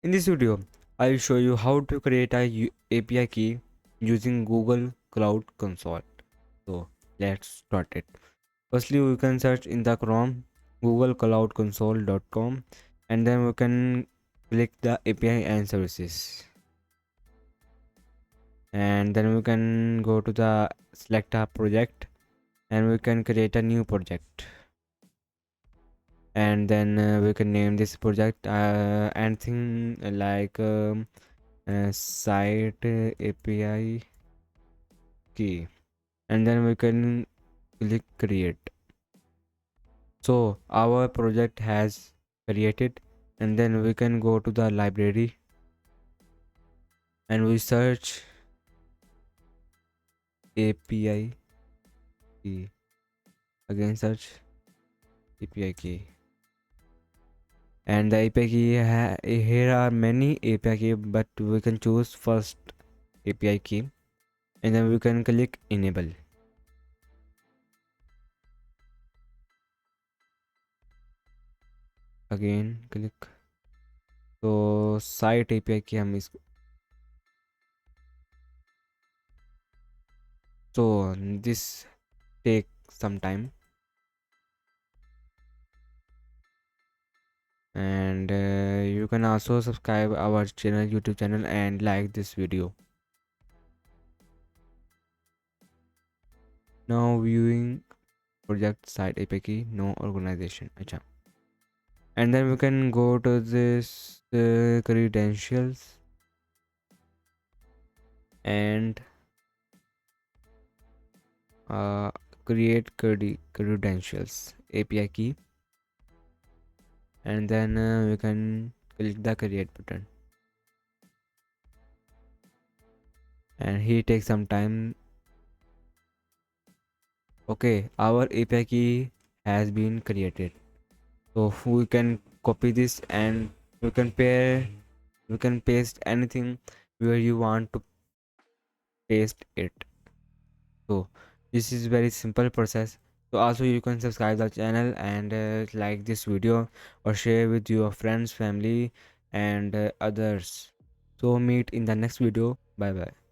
In this video, I'll show you how to create a API key using Google Cloud Console. So let's start it. Firstly, we can search in the Chrome googlecloudconsole.com, and then we can click the API and services, and then we can go to the select a project, and we can create a new project, and then we can name this project anything like site API key, and then we can click create. So our project has created, and then we can go to the library and we search API key. Again search API key, and the API key here are many API key, but we can choose first API key, and then we can click enable. Again click. So site API key हम इस so this take some time, and you can also subscribe our channel YouTube channel and like this video. Now viewing project site API key, no organization. Acha. And then we can go to this credentials and create credentials API key, and then we can click the create button, and he takes some time. Okay, our API key has been created, so we can copy this and we can paste anything where you want to paste it. So this is very simple process. So also you can subscribe the channel and like this video or share with your friends, family, and others. So meet in the next video. Bye bye.